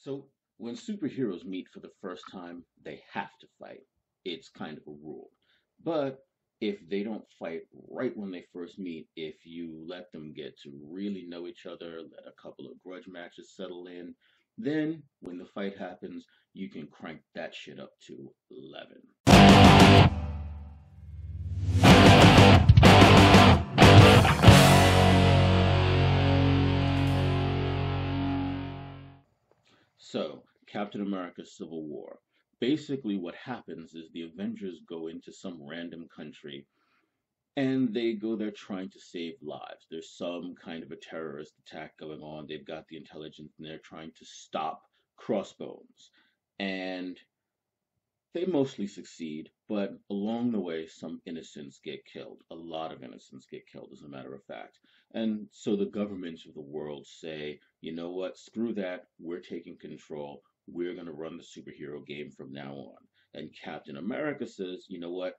So when superheroes meet for the first time, they have to fight. It's kind of a rule. But if they don't fight right when they first meet, if you let them get to really know each other, let a couple of grudge matches settle in, then when the fight happens, you can crank that shit up to 11. So, Captain America Civil War. Basically, what happens is the Avengers go into some random country and they go there trying to save lives. There's some kind of a terrorist attack going on. They've got the intelligence and they're trying to stop Crossbones. And they mostly succeed, but along the way, some innocents get killed. A lot of innocents get killed, as a matter of fact. And so the governments of the world say, you know what, screw that, we're taking control. We're going to run the superhero game from now on. And Captain America says, you know what,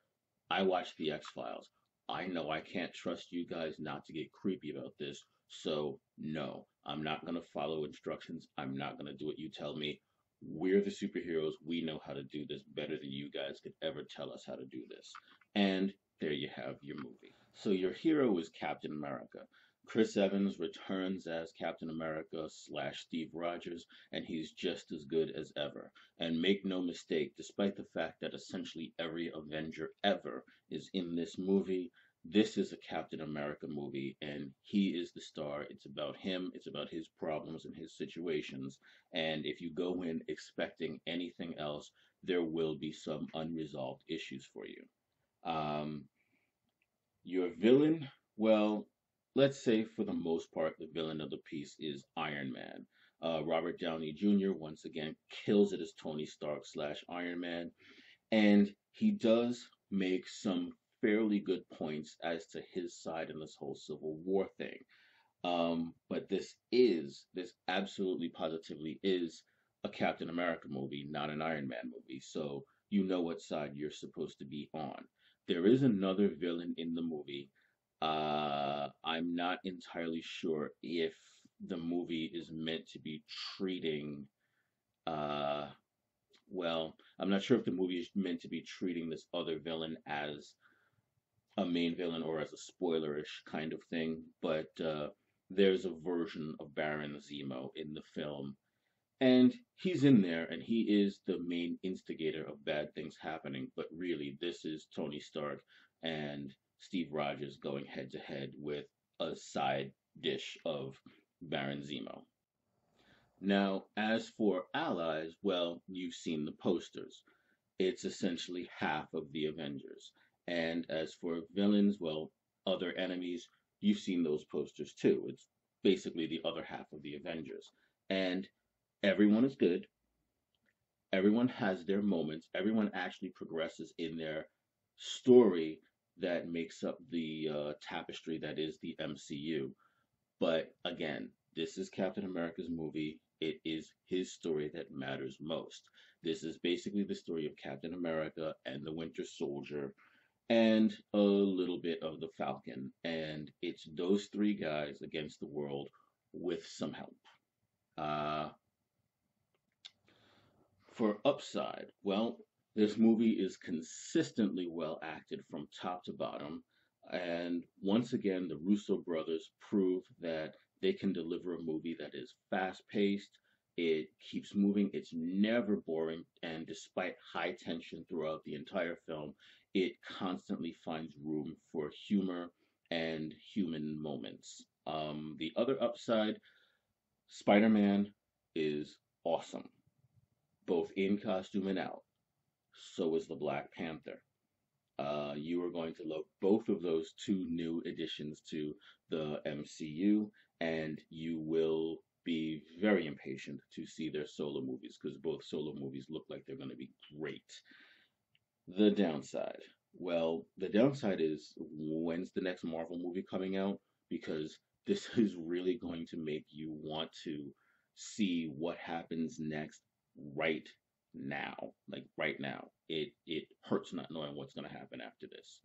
I watched the X Files. I know I can't trust you guys not to get creepy about this. So, no, I'm not going to follow instructions. I'm not going to do what you tell me. We're the superheroes. We know how to do this better than you guys could ever tell us how to do this. And there you have your movie. So your hero is Captain America. Chris Evans returns as Captain America slash Steve Rogers, and he's just as good as ever. And make no mistake, despite the fact that essentially every Avenger ever is in this movie, this is a Captain America movie, and he is the star. It's about him, it's about his problems and his situations. And if you go in expecting anything else, there will be some unresolved issues for you. Um, your villain, well, let's say for the most part, the villain of the piece is Iron Man. Robert Downey Jr. once again kills it as Tony Stark slash Iron Man, and he does make some fairly good points as to his side in this whole Civil War thing. But this absolutely positively is a Captain America movie, not an Iron Man movie. So you know what side you're supposed to be on. There is another villain in the movie. I'm not entirely sure if the movie is meant to be treating, uh, well, I'm not sure if the movie is meant to be treating this other villain as a main villain or as a spoilerish kind of thing, but there's a version of Baron Zemo in the film, and he's in there, and he is the main instigator of bad things happening. But really, this is Tony Stark and Steve Rogers going head to head with a side dish of Baron Zemo. Now, as for allies, well, you've seen the posters. It's essentially half of the Avengers. And as for villains, well, other enemies, you've seen those posters too. It's basically the other half of the Avengers. And everyone is good. Everyone has their moments. Everyone actually progresses in their story that makes up the tapestry that is the MCU. But again, this is Captain America's movie. It is his story that matters most. This is basically the story of Captain America and the Winter Soldier and a little bit of the Falcon. And it's those three guys against the world with some help. Uh, for upside, well, this movie is consistently well acted from top to bottom. And once again, the Russo brothers prove that they can deliver a movie that is fast paced, it keeps moving, it's never boring, and despite high tension throughout the entire film, it constantly finds room for humor and human moments. The other upside, Spider Man is awesome, both in costume and out. So is the Black Panther. You are going to love both of those two new additions to the MCU, and you will be very impatient to see their solo movies because both solo movies look like they're going to be great. The downside. Well, the downside is when's the next Marvel movie coming out? Because this is really going to make you want to see what happens next right now. Like right now. It hurts not knowing what's going to happen after this.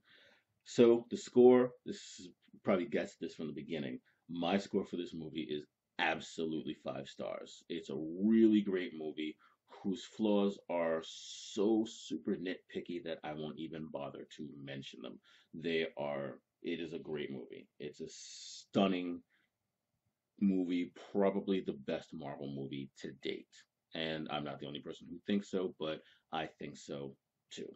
So the score, this is, probably guessed this from the beginning. My score for this movie is absolutely 5 stars. It's a really great movie whose flaws are so super nitpicky that I won't even bother to mention them. It is a great movie. It's a stunning movie, probably the best Marvel movie to date. And I'm not the only person who thinks so, but I think so too.